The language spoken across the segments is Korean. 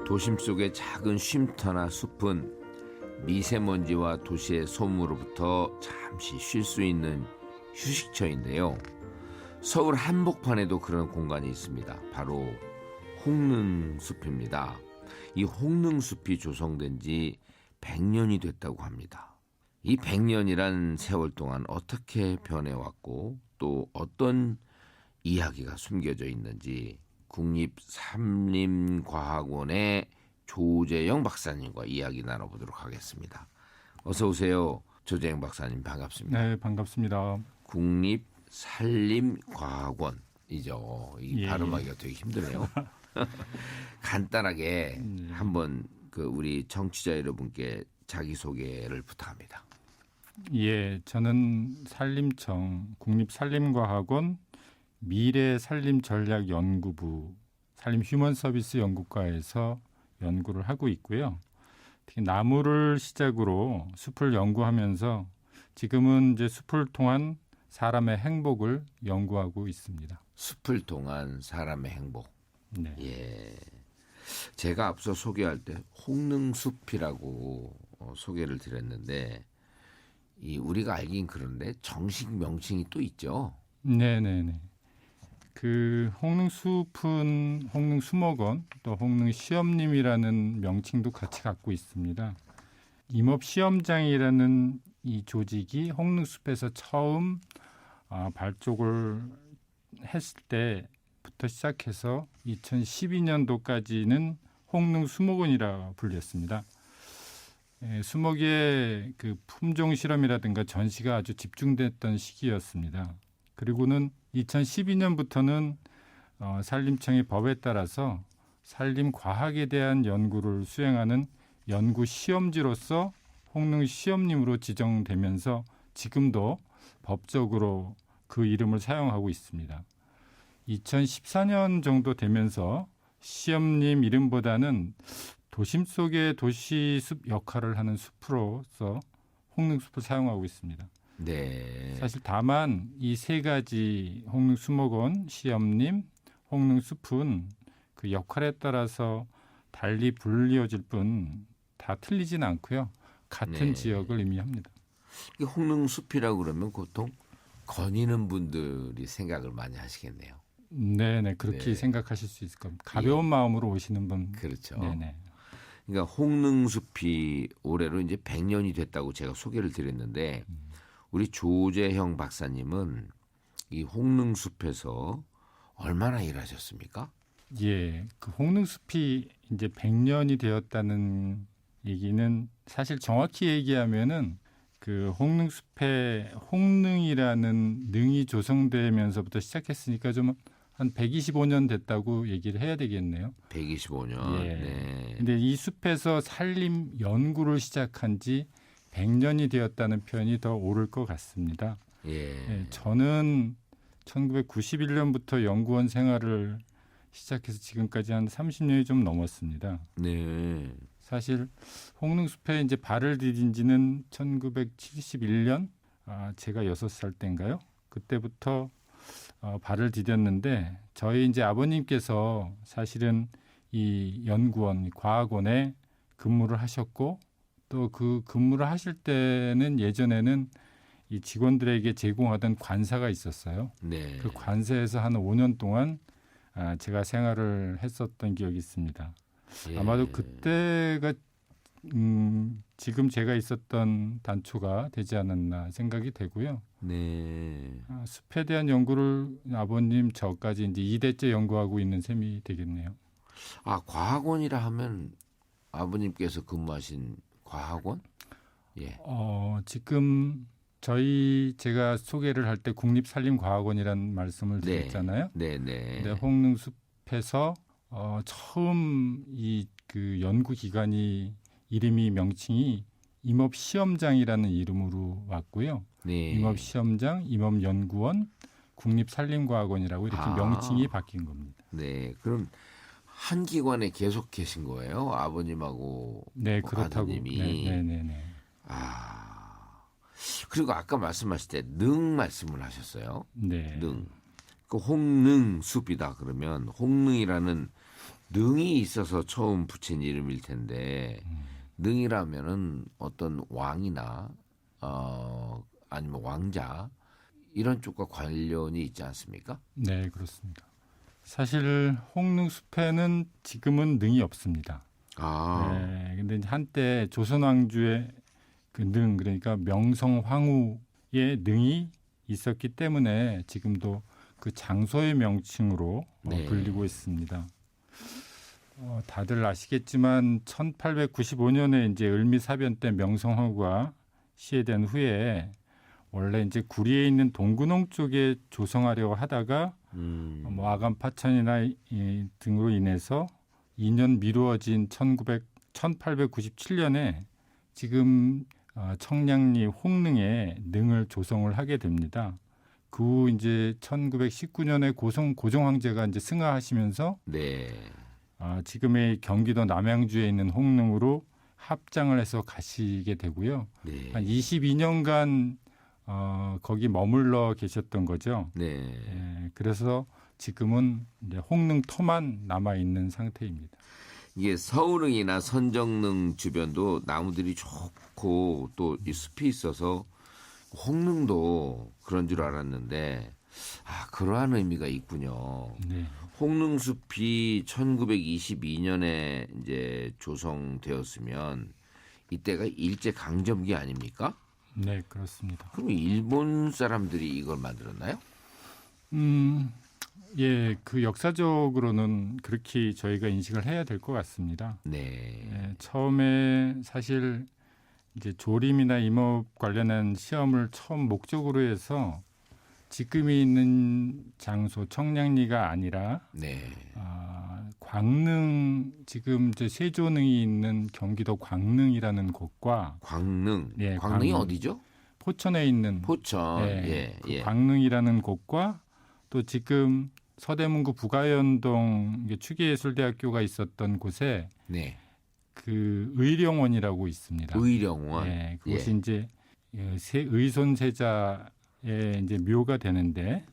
도심 속의 작은 쉼터나 숲은 미세먼지와 도시의 소음으로부터 잠시 쉴 수 있는 휴식처인데요. 서울 한복판에도 그런 공간이 있습니다. 바로 홍능숲입니다. 이 홍능숲이 조성된 지 100년이 됐다고 합니다. 이 100년이란 세월 동안 어떻게 변해왔고 또 어떤 이야기가 숨겨져 있는지 국립산림과학원의 조재영 박사님과 이야기 나눠보도록 하겠습니다. 어서 오세요. 조재영 박사님 반갑습니다. 네, 반갑습니다. 국립산림과학원이죠. 이 발음하기가 되게 힘드네요. 간단하게 한번 우리 청취자 여러분께 자기소개를 부탁합니다. 예, 저는 산림청 국립산림과학원 미래산림전략연구부 산림휴먼서비스 연구과에서 연구를 하고 있고요. 특히 나무를 시작으로 숲을 연구하면서 지금은 이제 숲을 통한 사람의 행복을 연구하고 있습니다. 숲을 통한 사람의 행복. 네. 예. 제가 앞서 소개할 때 홍능숲이라고 소개를 드렸는데 우리가 알긴 그런데 정식 명칭이 또 있죠. 네네네. 그 홍능숲은 홍능수목원 또 홍능시험림이라는 명칭도 같이 갖고 있습니다. 임업시험장이라는 이 조직이 홍능숲에서 처음 발족을 했을 때부터 시작해서 2012년도까지는 홍능수목원이라 불렸습니다. 수목의 그 품종 실험이라든가 전시가 아주 집중됐던 시기였습니다. 그리고는 2012년부터는 산림청의 법에 따라서 산림과학에 대한 연구를 수행하는 연구시험지로서 홍능시험림으로 지정되면서 지금도 법적으로 그 이름을 사용하고 있습니다. 2014년 정도 되면서 시험림 이름보다는 도심 속의 도시숲 역할을 하는 숲으로서 홍능숲을 사용하고 있습니다. 네. 사실 다만 이 세 가지 홍능수목원, 시험림, 홍능숲은 그 역할에 따라서 달리 불리어질 뿐 다 틀리진 않고요. 같은 지역을 의미합니다. 홍능숲이라고 그러면 보통 거니는 분들이 생각을 많이 하시겠네요. 네네, 그렇게 생각하실 수 있을 겁니다. 가벼운 마음으로 오시는 분. 그렇죠. 네네. 그러니까 홍능숲이 올해로 이제 100년이 됐다고 제가 소개를 드렸는데 우리 조재형 박사님은 이 홍능숲에서 얼마나 일하셨습니까? 예, 그 홍능숲이 이제 100년이 되었다는 얘기는 사실 정확히 얘기하면은 그 홍능숲에 홍능이라는 능이 조성되면서부터 시작했으니까 좀 한 125년 됐다고 얘기를 해야 되겠네요. 125년. 예. 네. 근데 이 숲에서 산림 연구를 시작한 지 100년이 되었다는 표현이 더 옳을 것 같습니다. 예. 저는 1991년부터 연구원 생활을 시작해서 지금까지 한 30년이 좀 넘었습니다. 네. 사실 홍능숲에 이제 발을 디딘 지는 1971년, 제가 6살 때인가요? 그때부터 발을 디뎠는데 저희 이제 아버님께서 사실은 이 연구원, 과학원에 근무를 하셨고 또 그 근무를 하실 때는 예전에는 이 직원들에게 제공하던 관사가 있었어요. 네. 그 관사에서 한 5년 동안 제가 생활을 했었던 기억이 있습니다. 예. 아마도 그때가 지금 제가 있었던 단초가 되지 않았나 생각이 되고요. 네. 숲에 대한 연구를 아버님 저까지 이제 2대째 연구하고 있는 셈이 되겠네요. 과학원이라 하면 아버님께서 근무하신 과학원? 예. 지금 제가 소개를 할 때 국립산림과학원이라는 말씀을 드렸잖아요. 네, 네. 근데 홍능숲에서 처음 그 연구 기관이 명칭이 임업시험장이라는 이름으로 왔고요. 네. 임업시험장, 임업연구원, 국립산림과학원이라고 이렇게 명칭이 바뀐 겁니다. 네, 그럼 한 기관에 계속 계신 거예요? 아버님하고 네, 그렇다고. 아드님이. 네. 그리고 아까 말씀하실 때 능 말씀을 하셨어요. 네. 능. 그 홍능숲이다 그러면 홍능이라는 능이 있어서 처음 붙인 이름일 텐데 능이라면은 어떤 왕이나 아니면 왕자 이런 쪽과 관련이 있지 않습니까? 네, 그렇습니다. 사실 홍릉숲에는 지금은 능이 없습니다. 아, 네, 근데 이제 한때 조선 왕조의 그 능, 그러니까 명성황후의 능이 있었기 때문에 지금도 그 장소의 명칭으로 네. 불리고 있습니다. 다들 아시겠지만 1895년에 이제 을미사변 때 명성황후가 시해된 후에 원래 이제 구리에 있는 동근홍 쪽에 조성하려고 하다가 뭐 아간 파천이나 등으로 인해서 2년 미루어진 1897년에 지금 청량리 홍릉에 능을 조성을 하게 됩니다. 그 후 이제 1919년에 고종 황제가 이제 승하하시면서 네. 지금의 경기도 남양주에 있는 홍릉으로 합장을 해서 가시게 되고요. 네. 한 22년간 거기 머물러 계셨던 거죠. 네. 예, 그래서 지금은 이제 홍릉터만 남아 있는 상태입니다. 이게 서울릉이나 선정릉 주변도 나무들이 좋고 또 이 숲이 있어서 홍릉도 그런 줄 알았는데 그러한 의미가 있군요. 네, 홍릉숲이 1922년에 이제 조성되었으면 이때가 일제 강점기 아닙니까? 네 그렇습니다. 그럼 일본 사람들이 이걸 만들었나요? 예, 그 역사적으로는 그렇게 저희가 인식을 해야 될 것 같습니다. 네. 예, 처음에 사실 이제 조림이나 임업 관련한 시험을 처음 목적으로 해서 지금이 있는 장소 청량리가 아니라 네. 광릉 지금 이제 세조능이 있는 경기도 광릉이라는 곳과 광릉. 예, 광릉이 광릉. 어디죠? 포천에 있는 포천. 그 예. 광릉이라는 곳과 또 지금 서대문구 부가연동 추계예술대학교가 있었던 곳에 네. 그 의령원이라고 있습니다. 의령원. 예, 그곳이 이제 의손세자의 이제 묘가 되는데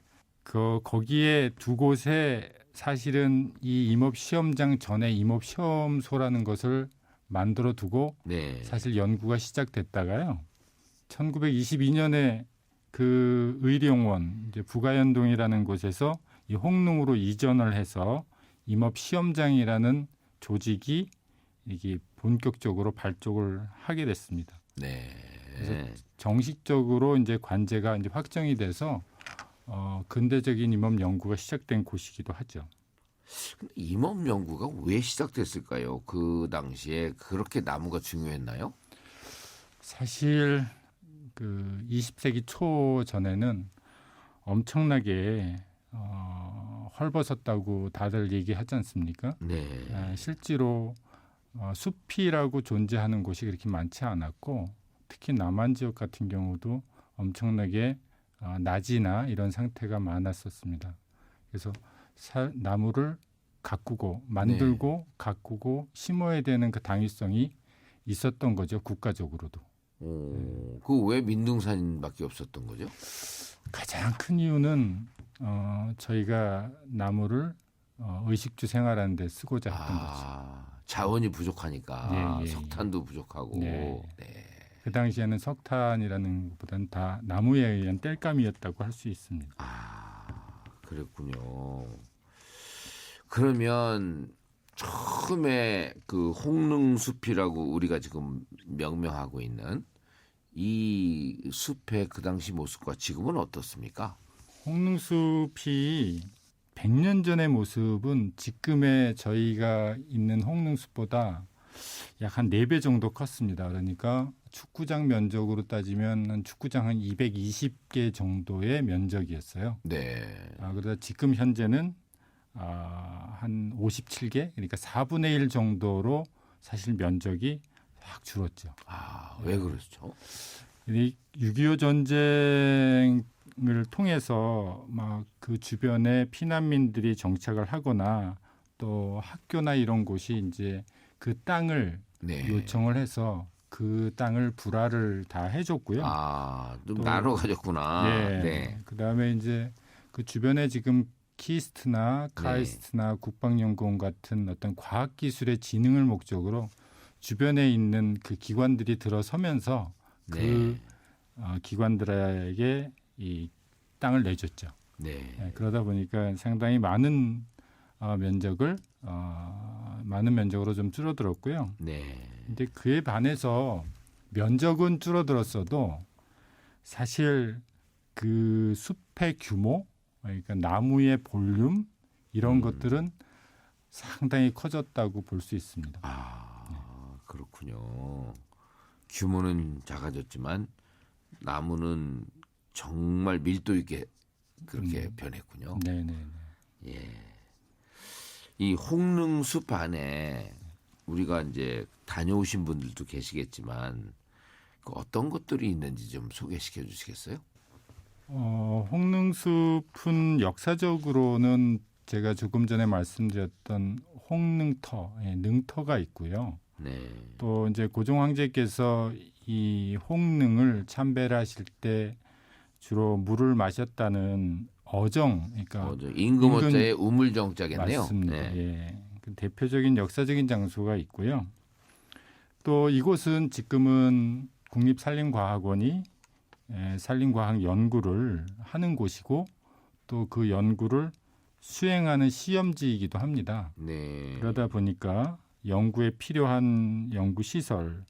거기에 두 곳에 사실은 이 임업 시험장 전에 임업 시험소라는 것을 만들어 두고 네. 사실 연구가 시작됐다가요. 1922년에 그 의령원 이제 부가연동이라는 곳에서 이 홍릉으로 이전을 해서 임업 시험장이라는 조직이 이게 본격적으로 발족을 하게 됐습니다. 네. 그래서 정식적으로 이제 관제가 이제 확정이 돼서 근대적인 임업 연구가 시작된 곳이기도 하죠. 근데 임업 연구가 왜 시작됐을까요? 그 당시에 그렇게 나무가 중요했나요? 사실 그 20세기 초 전에는 엄청나게 헐벗었다고 다들 얘기하지 않습니까? 네. 실제로 숲이라고 존재하는 곳이 그렇게 많지 않았고 특히 남한 지역 같은 경우도 엄청나게 낮이나 이런 상태가 많았었습니다. 그래서 나무를 가꾸고 만들고 가꾸고 심어야 되는 그 당위성이 있었던 거죠. 국가적으로도. 그 왜 민둥산밖에 없었던 거죠? 가장 큰 이유는 저희가 나무를 의식주 생활하는 데 쓰고자 했던 거죠. 자원이 부족하니까 예. 석탄도 부족하고. 네. 네. 그 당시에는 석탄이라는 것보다는 다 나무에 의한 땔감이었다고 할 수 있습니다. 그랬군요. 그러면 처음에 그 홍릉숲이라고 우리가 지금 명명하고 있는 이 숲의 그 당시 모습과 지금은 어떻습니까? 홍릉숲이 100년 전의 모습은 지금의 저희가 있는 홍릉숲보다 약 한 4배 정도 컸습니다. 그러니까 축구장 면적으로 따지면 한 축구장 한 220개 정도의 면적이었어요. 네. 그러다 지금 현재는 한 57개, 그러니까 4분의 1 정도로 사실 면적이 확 줄었죠. 왜 그렇죠? 6.25 전쟁을 통해서 막 그 주변에 피난민들이 정착을 하거나 또 학교나 이런 곳이 이제 그 땅을 네. 요청을 해서 그 땅을 불화를 다 해줬고요. 좀 또- 나눠 가졌구나. 네. 그다음에 이제 그 주변에 지금 키스트나 카이스트나 국방연구원 같은 어떤 과학기술의 진흥을 목적으로 주변에 있는 그 기관들이 들어서면서 그 기관들에게 이 땅을 내줬죠. 네. 그러다 보니까 상당히 많은 많은 면적으로 좀 줄어들었고요. 네. 근데 그에 반해서 면적은 줄어들었어도 사실 그 숲의 규모, 그러니까 나무의 볼륨 이런 것들은 상당히 커졌다고 볼 수 있습니다. 그렇군요. 규모는 작아졌지만 나무는 정말 밀도 있게 그렇게 변했군요. 네네. 예. 이 홍릉숲 안에 우리가 이제 다녀오신 분들도 계시겠지만 그 어떤 것들이 있는지 좀 소개시켜 주시겠어요? 홍릉숲은 역사적으로는 제가 조금 전에 말씀드렸던 홍릉터, 능터가 있고요. 네. 또 이제 고종 황제께서 이 홍릉을 참배하실 때 주로 물을 마셨다는 어정, 그러니까 임금어자의 우물정자겠네요. 맞습니다. 네. 예, 그 대표적인 역사적인 장소가 있고요. 또 이곳은 지금은 국립산림과학원이 산림과학 연구를 하는 곳이고 또 그 연구를 수행하는 시험지이기도 합니다. 네. 그러다 보니까 연구에 필요한 연구 시설,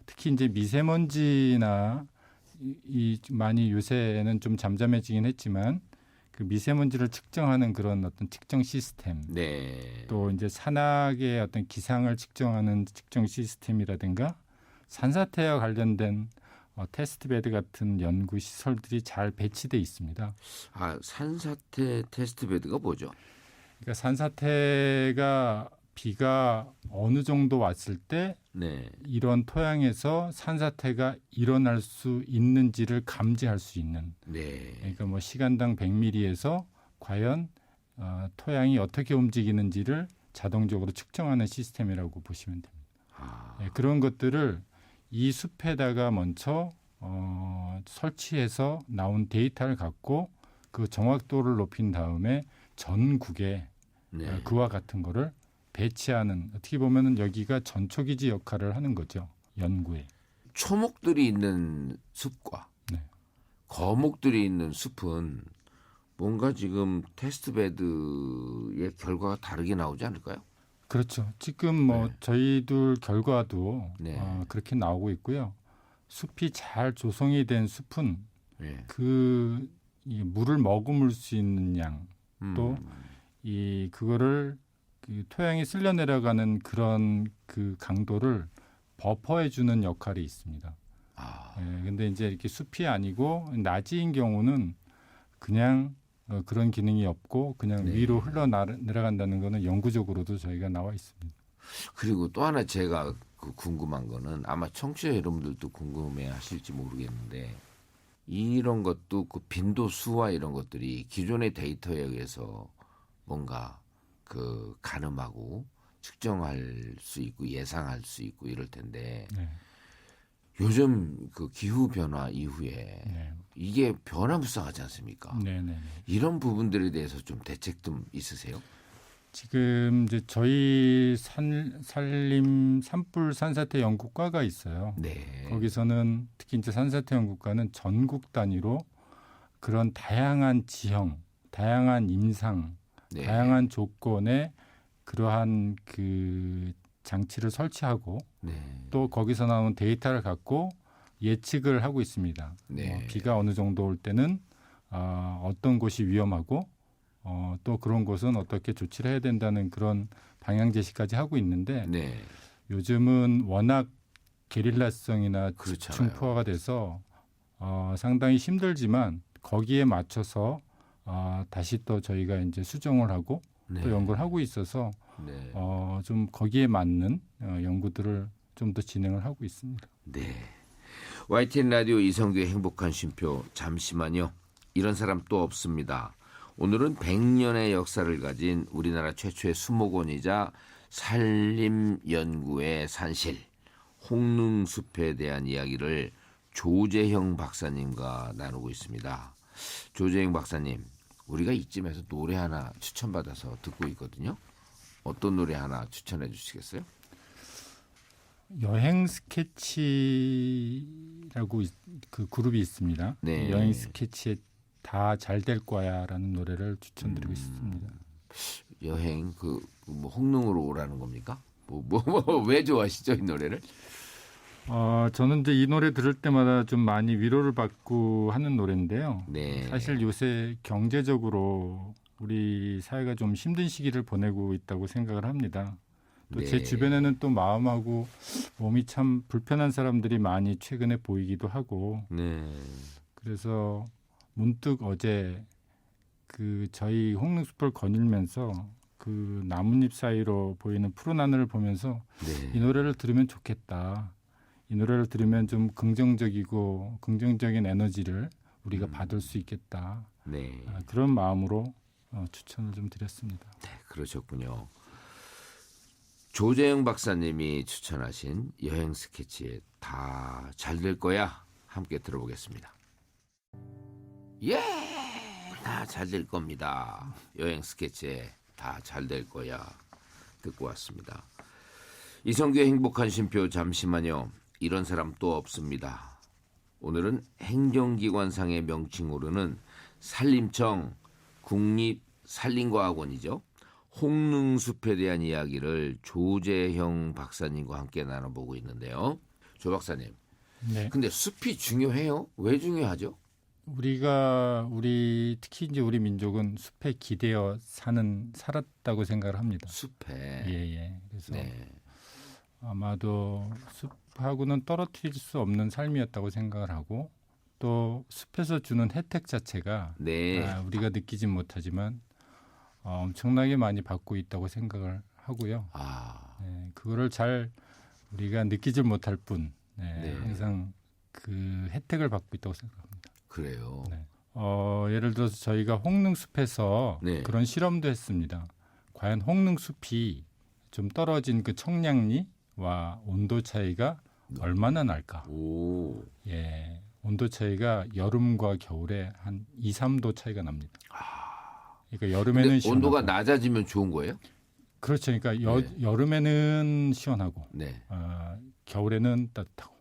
특히 이제 미세먼지나 많이 요새는 좀 잠잠해지긴 했지만 그 미세먼지를 측정하는 그런 어떤 측정 시스템, 네. 또 이제 산악의 어떤 기상을 측정하는 측정 시스템이라든가 산사태와 관련된 테스트베드 같은 연구 시설들이 잘 배치돼 있습니다. 산사태 테스트베드가 뭐죠? 그러니까 산사태가 비가 어느 정도 왔을 때 네. 이런 토양에서 산사태가 일어날 수 있는지를 감지할 수 있는. 네. 그러니까 뭐 시간당 100ml에서 과연 토양이 어떻게 움직이는지를 자동적으로 측정하는 시스템이라고 보시면 됩니다. 네, 그런 것들을 이 숲에다가 먼저 설치해서 나온 데이터를 갖고 그 정확도를 높인 다음에 전국에 그와 같은 거를 배치하는, 어떻게 보면은 여기가 전초기지 역할을 하는 거죠. 연구에. 초목들이 있는 숲과 거목들이 있는 숲은 뭔가 지금 테스트베드의 결과가 다르게 나오지 않을까요? 그렇죠. 지금 뭐 저희들 결과도 그렇게 나오고 있고요. 숲이 잘 조성이 된 숲은 그 이 물을 머금을 수 있는 양, 또 이 그거를 그 토양이 쓸려 내려가는 그런 그 강도를 버퍼해 주는 역할이 있습니다. 근데 이제 이렇게 숲이 아니고 낮이인 경우는 그냥 그런 기능이 없고 그냥 위로 흘러 내려간다는 거는 영구적으로도 저희가 나와 있습니다. 그리고 또 하나 제가 궁금한 거는 아마 청취자 여러분들도 궁금해 하실지 모르겠는데 이런 것도 그 빈도수와 이런 것들이 기존의 데이터에 의해서 뭔가 그 가늠하고 측정할 수 있고 예상할 수 있고 이럴 텐데 요즘 그 기후 변화 이후에 이게 변화무쌍하지 않습니까? 이런 부분들에 대해서 좀 대책 좀 있으세요? 지금 이제 저희 산림 산불 산사태 연구과가 있어요. 거기서는 특히 이제 산사태 연구과는 전국 단위로 그런 다양한 지형, 다양한 임상, 다양한 조건에 그러한 그 장치를 설치하고 또 거기서 나온 데이터를 갖고 예측을 하고 있습니다. 비가 어느 정도 올 때는 어떤 곳이 위험하고 또 그런 곳은 어떻게 조치를 해야 된다는 그런 방향 제시까지 하고 있는데 요즘은 워낙 게릴라성이나 중풍화가 돼서 상당히 힘들지만 거기에 맞춰서 다시 또 저희가 이제 수정을 하고 또 연구를 하고 있어서 좀 거기에 맞는 연구들을 좀 더 진행을 하고 있습니다. YTN 라디오 이성규의 행복한 쉼표 잠시만요. 이런 사람 또 없습니다. 오늘은 100년의 역사를 가진 우리나라 최초의 수목원이자 산림연구의 산실 홍릉숲에 대한 이야기를 조재형 박사님과 나누고 있습니다. 조재형 박사님, 우리가 이쯤에서 노래 하나 추천받아서 듣고 있거든요. 어떤 노래 하나 추천해 주시겠어요? 여행 스케치라고 그 그룹이 있습니다. 네. 여행 스케치에 다 잘 될 거야라는 노래를 추천드리고 있습니다. 여행 뭐 홍릉으로 오라는 겁니까? 왜 좋아하시죠 이 노래를? 저는 이제 이 노래 들을 때마다 좀 많이 위로를 받고 하는 노래인데요. 네. 사실 요새 경제적으로 우리 사회가 좀 힘든 시기를 보내고 있다고 생각을 합니다. 또 제 네. 주변에는 또 마음하고 몸이 참 불편한 사람들이 많이 최근에 보이기도 하고 네. 그래서 문득 어제 그 저희 홍릉숲을 거닐면서 그 나뭇잎 사이로 보이는 푸른 하늘을 보면서 이 네. 노래를 들으면 좋겠다. 이 노래를 들으면 좀 긍정적이고 긍정적인 에너지를 우리가 받을 수 있겠다. 네. 그런 마음으로 추천을 좀 드렸습니다. 네, 그러셨군요. 조재영 박사님이 추천하신 여행 스케치에 다 잘 될 거야 함께 들어보겠습니다. 예, 다 잘 될 겁니다. 여행 스케치에 다 잘 될 거야 듣고 왔습니다. 이성규의 행복한 쉼표 잠시만요. 이런 사람 또 없습니다. 오늘은 행정기관상의 명칭 오르는 산림청 국립산림과학원이죠. 홍릉숲에 대한 이야기를 조재형 박사님과 함께 나눠보고 있는데요. 조 박사님, 네. 근데 숲이 중요해요? 왜 중요하죠? 특히 이제 우리 민족은 숲에 기대어 살았다고 생각을 합니다. 숲에. 예. 그래서 네. 아마도 숲하고는 떨어뜨릴 수 없는 삶이었다고 생각을 하고 또 숲에서 주는 혜택 자체가 네. 우리가 느끼진 못하지만 엄청나게 많이 받고 있다고 생각을 하고요. 네, 그거를 잘 우리가 느끼질 못할 뿐 네. 항상 그 혜택을 받고 있다고 생각합니다. 그래요. 네. 예를 들어서 저희가 홍릉숲에서 네. 그런 실험도 했습니다. 과연 홍릉숲이 좀 떨어진 그 청량리와 온도 차이가 얼마나 날까? 오. 예, 온도 차이가 여름과 겨울에 한 2, 3도 차이가 납니다. 그러니까 여름에는 근데 시원하고 온도가 낮아지면 좋은 거예요? 그렇죠. 그러니까 네. 여름에는 시원하고 네. 겨울에는 따뜻하고.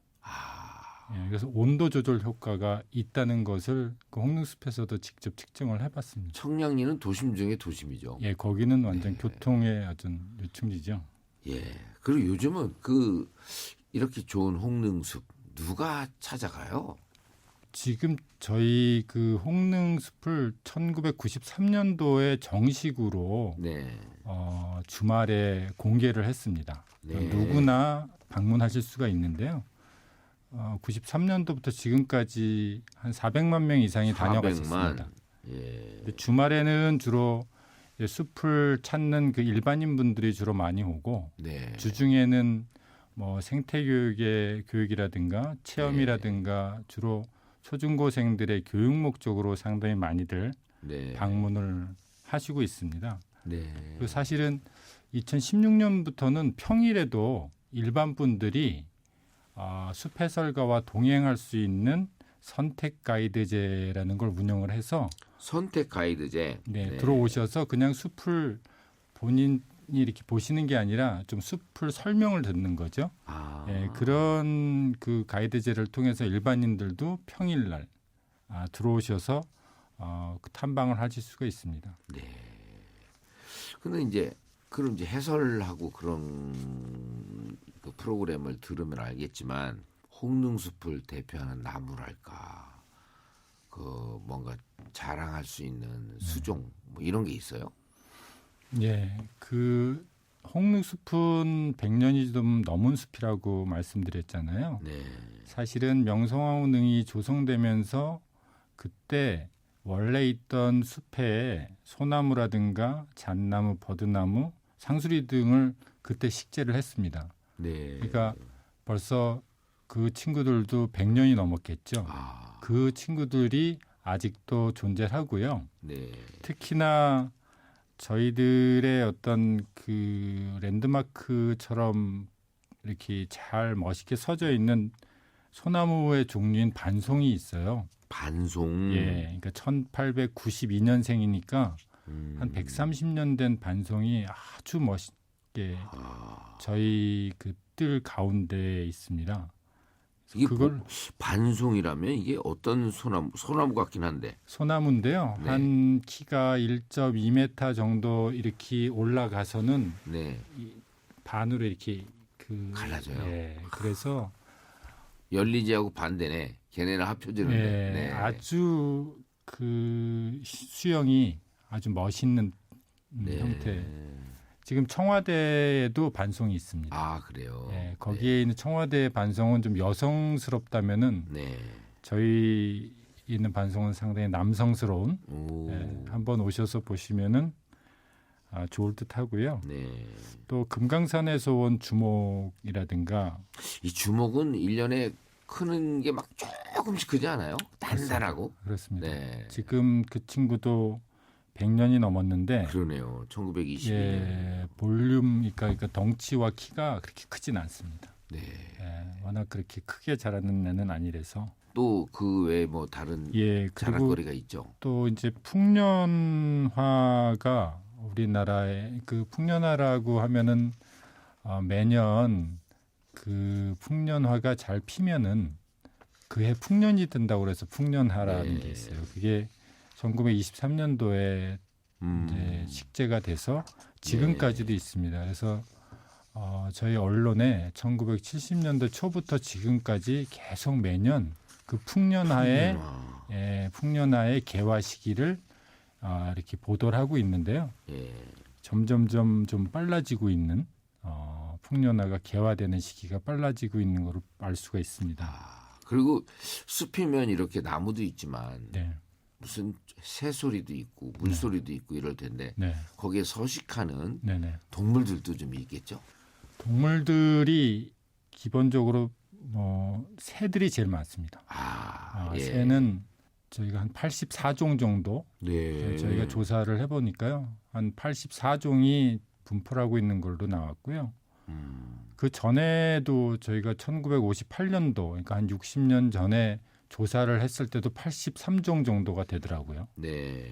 예, 그래서 온도 조절 효과가 있다는 것을 그 홍릉숲에서도 직접 측정을 해봤습니다. 청량리는 도심 중에 도심이죠. 예, 거기는 완전 네. 교통의 어떤 요충지죠. 예. 그리고 요즘은 이렇게 좋은 홍릉숲 누가 찾아가요? 지금 저희 그 홍릉숲을 1993년도에 정식으로 네. 주말에 공개를 했습니다. 네. 누구나 방문하실 수가 있는데요. 93년도부터 지금까지 한 400만 명 이상이 다녀가셨습니다. 예. 근데 주말에는 주로 이제 숲을 찾는 그 일반인 분들이 주로 많이 오고 네. 주중에는 뭐 생태교육의 교육이라든가 체험이라든가 주로 초중고생들의 교육 목적으로 상당히 많이들 네. 방문을 하시고 있습니다. 네. 그리고 사실은 2016년부터는 평일에도 일반 분들이 숲 해설가와 동행할 수 있는 선택 가이드제라는 걸 운영을 해서 선택 가이드제. 네, 들어오셔서 그냥 숲을 본인이 이렇게 보시는 게 아니라 좀 숲을 설명을 듣는 거죠. 예, 그런 그 가이드제를 통해서 일반인들도 평일날 들어오셔서 그 탐방을 하실 수가 있습니다. 네. 근데 이제 그런 이제 해설하고 그런 그 프로그램을 들으면 알겠지만 홍릉숲을 대표하는 나무랄까 그 뭔가 자랑할 수 있는 수종 뭐 이런 게 있어요? 예, 그 홍릉숲은 100년이 좀 넘은 숲이라고 말씀드렸잖아요. 네. 사실은 명성황후릉이 조성되면서 그때 원래 있던 숲에 소나무라든가 잣나무, 버드나무, 상수리 등을 그때 식재를 했습니다. 네. 그러니까 벌써 그 친구들도 100년이 넘었겠죠. 그 친구들이 아직도 존재하고요. 네. 특히나 저희들의 어떤 그 랜드마크처럼 이렇게 잘 멋있게 서져 있는 소나무의 종류인 반송이 있어요. 반송. 예, 그러니까 1892년생이니까 한 130년 된 반송이 아주 멋있게 저희 그 뜰 가운데에 있습니다. 이게 그걸 반송이라면 이게 어떤 소나무 같긴 한데. 소나무인데요. 네. 한 키가 1.2m 정도 이렇게 올라가서는 네. 반으로 이렇게 그 갈라져요. 예, 그래서 열리지하고 반대네. 걔네는 합쳐지는데. 예, 네. 아주 그 수영이 아주 멋있는 네. 형태. 지금 청와대에도 반송이 있습니다. 아, 그래요. 예, 거기에 있는 청와대 반송은 좀 여성스럽다면은 네. 저희 있는 반송은 상당히 남성스러운. 오. 예, 한번 오셔서 보시면은 좋을 듯하고요. 네. 또 금강산에서 온 주목이라든가 이 주먹은 1년에 크는 게 막 조금씩 크지 않아요? 단단하고. 그렇습니다. 네. 지금 그 친구도 100년이 넘었는데 그러네요. 1922년. 예, 볼륨 그러니까 덩치와 키가 그렇게 크진 않습니다. 네. 예, 워낙 그렇게 크게 자라는 애는 아니라서. 또 그 외에 뭐 다른 예, 그리고 자랑거리가 있죠. 또 이제 풍년화가 우리나라의 그 풍년화라고 하면은 매년 그 풍년화가 잘 피면은 그해 풍년이 든다고 그래서 풍년화라는 네. 게 있어요. 그게 1923년도에 음. 이제 식재가 돼서 지금까지도 있습니다. 그래서 저희 언론에 1970년대 초부터 지금까지 계속 매년 그 풍년화의 풍년화의 개화 시기를 이렇게 보도를 하고 있는데요. 예. 점점점 좀 빨라지고 있는 풍년화가 개화되는 시기가 빨라지고 있는 걸로 알 수가 있습니다. 그리고 숲이면 이렇게 나무도 있지만 네, 무슨 새소리도 있고 물소리도 있고 이럴 텐데 네, 거기에 서식하는 네, 네. 동물들도 좀 있겠죠. 동물들이 기본적으로 새들이 제일 많습니다. 예. 새는 저희가 한 84종 정도 네. 저희가 조사를 해보니까요. 한 84종이 분포를 하고 있는 걸로 나왔고요. 그 전에도 저희가 1958년도 그러니까 한 60년 전에 조사를 했을 때도 83종 정도가 되더라고요. 네.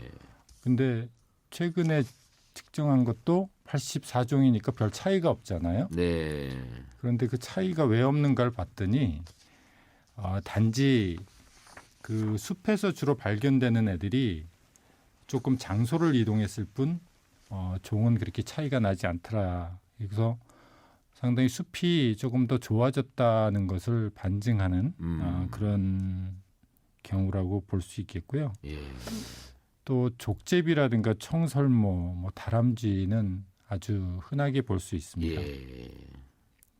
근데 최근에 측정한 것도 84종이니까 별 차이가 없잖아요. 네. 그런데 그 차이가 왜 없는가를 봤더니 단지 그 숲에서 주로 발견되는 애들이 조금 장소를 이동했을 뿐 종은 그렇게 차이가 나지 않더라. 그래서 상당히 숲이 조금 더 좋아졌다는 것을 반증하는 그런 경우라고 볼 수 있겠고요. 예. 또 족제비라든가 청설모, 뭐 다람쥐는 아주 흔하게 볼 수 있습니다. 예.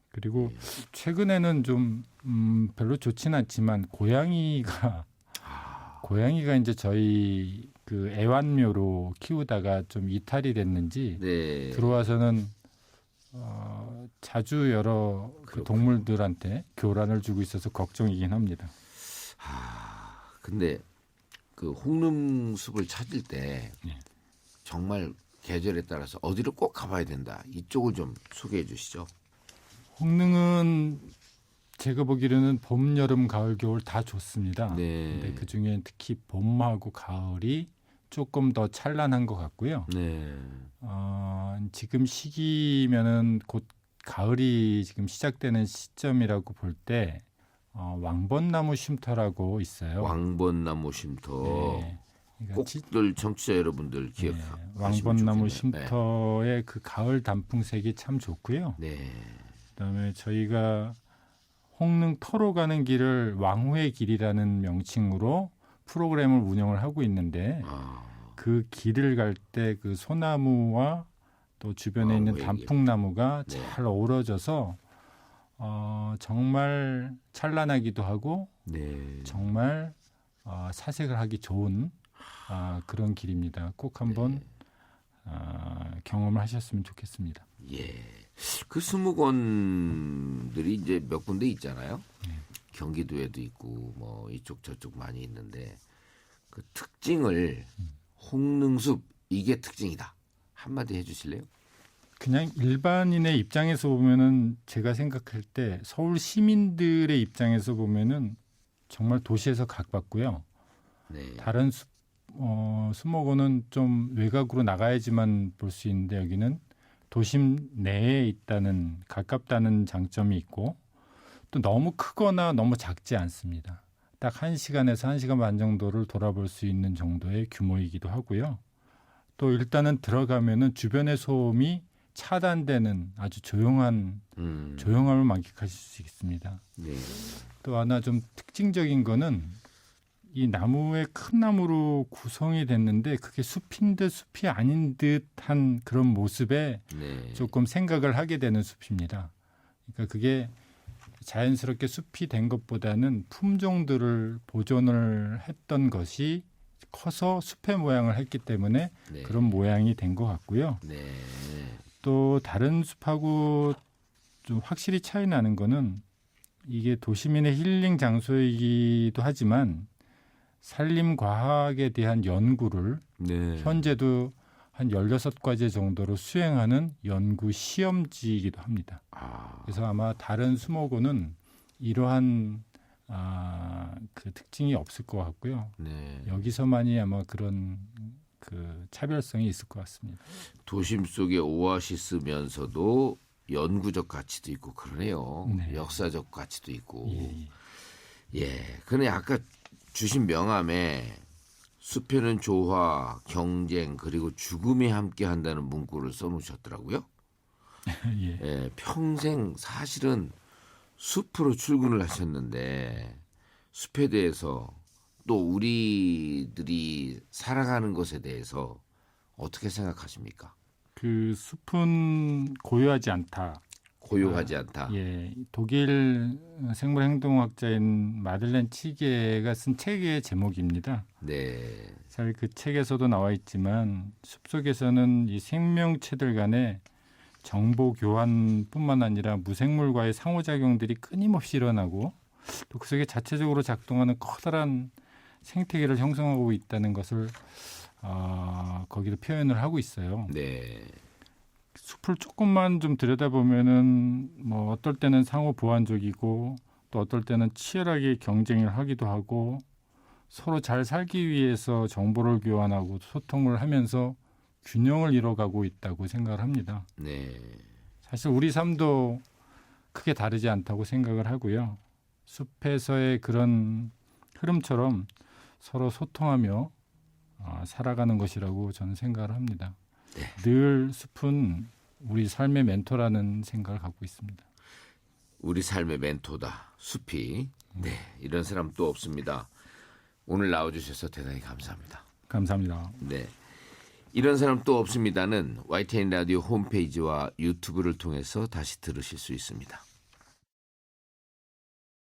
그리고 최근에는 좀 별로 좋지는 않지만 고양이가 이제 저희 그 애완묘로 키우다가 좀 이탈이 됐는지 네. 들어와서는 자주 여러 그 동물들한테 교란을 주고 있어서 걱정이긴 합니다. 근데 그 홍릉숲을 찾을 때 네. 정말 계절에 따라서 어디를 꼭 가봐야 된다. 이쪽을 좀 소개해 주시죠. 홍릉은 제가 보기로는 봄, 여름, 가을, 겨울 다 좋습니다. 네. 근데 그 중에 특히 봄하고 가을이 조금 더 찬란한 것 같고요. 네. 지금 시기면은 곧 가을이 지금 시작되는 시점이라고 볼 때 왕벚나무 쉼터라고 있어요. 왕벚나무 쉼터. 네. 그러니까 꼭들 청취자 여러분들 기억하시면 왕벚나무 좋겠네요. 쉼터의 그 가을 단풍색이 참 좋고요. 네. 그다음에 저희가 홍릉 터로 가는 길을 왕후의 길이라는 명칭으로 프로그램을 운영을 하고 있는데 그 길을 갈 때 그 소나무와 또 주변에 있는 왕후의 길. 단풍나무가 네. 잘 어우러져서 정말 찬란하기도 하고 네. 정말 사색을 하기 좋은 그런 길입니다. 꼭 한번 경험을 하셨으면 좋겠습니다. 예. 그 수목원들이 이제 몇 군데 있잖아요. 경기도에도 있고 뭐 이쪽 저쪽 많이 있는데 그 특징을 홍릉숲 이게 특징이다. 한마디 해주실래요? 그냥 일반인의 입장에서 보면은 제가 생각할 때 서울 시민들의 입장에서 보면은 정말 도시에서 각봤고요. 네. 다른 수목원은 좀 외곽으로 나가야지만 볼 수 있는데 여기는 도심 내에 있다는 가깝다는 장점이 있고 또 너무 크거나 너무 작지 않습니다. 딱 1시간에서 1시간 반 정도를 돌아볼 수 있는 정도의 규모이기도 하고요. 또 일단은 들어가면은 주변의 소음이 차단되는 아주 조용함을 만끽하실 수 있습니다. 네. 또 하나 좀 특징적인 거는 이 나무의 큰 나무로 구성이 됐는데 그게 숲인 듯 숲이 아닌 듯한 그런 모습에 네. 조금 생각을 하게 되는 숲입니다. 그러니까 그게 자연스럽게 숲이 된 것보다는 품종들을 보존을 했던 것이 커서 숲의 모양을 했기 때문에 네. 그런 모양이 된 것 같고요. 네. 또 다른 숲하고 좀 확실히 차이 나는 거는 이게 도시민의 힐링 장소이기도 하지만 산림 과학에 대한 연구를 네. 현재도 한 16가지 정도로 수행하는 연구 시험지이기도 합니다. 그래서 아마 다른 수목원은 이러한 그 특징이 없을 것 같고요. 네. 여기서만이 아마 그런 그 차별성이 있을 것 같습니다. 도심 속의 오아시스면서도 연구적 가치도 있고 그러네요. 네. 역사적 가치도 있고. 예. 예. 근데 아까 주신 명함에 숲에는 조화, 경쟁 그리고 죽음이 함께한다는 문구를 써놓으셨더라고요. 예. 예, 평생 사실은 숲으로 출근을 하셨는데 숲에 대해서 또 우리들이 살아가는 것에 대해서 어떻게 생각하십니까? 그 숲은 고요하지 않다. 고요하지 않다. 예, 독일 생물행동학자인 마들렌 치게가 쓴 책의 제목입니다. 네. 사실 그 책에서도 나와 있지만 숲속에서는 이 생명체들 간의 정보 교환뿐만 아니라 무생물과의 상호작용들이 끊임없이 일어나고 또 그 속에 자체적으로 작동하는 커다란 생태계를 형성하고 있다는 것을 거기도 표현을 하고 있어요. 네. 숲을 조금만 좀 들여다보면은 뭐 어떨 때는 상호 보완적이고 또 어떨 때는 치열하게 경쟁을 하기도 하고 서로 잘 살기 위해서 정보를 교환하고 소통을 하면서 균형을 이뤄가고 있다고 생각을 합니다. 네. 사실 우리 삶도 크게 다르지 않다고 생각을 하고요. 숲에서의 그런 흐름처럼 서로 소통하며 살아가는 것이라고 저는 생각을 합니다. 네. 늘 숲은 우리 삶의 멘토라는 생각을 갖고 있습니다. 우리 삶의 멘토다. 숲이. 네. 이런 사람 또 없습니다. 오늘 나와주셔서 대단히 감사합니다. 감사합니다. 네. 이런 사람 또 없습니다는 YTN 라디오 홈페이지와 유튜브를 통해서 다시 들으실 수 있습니다.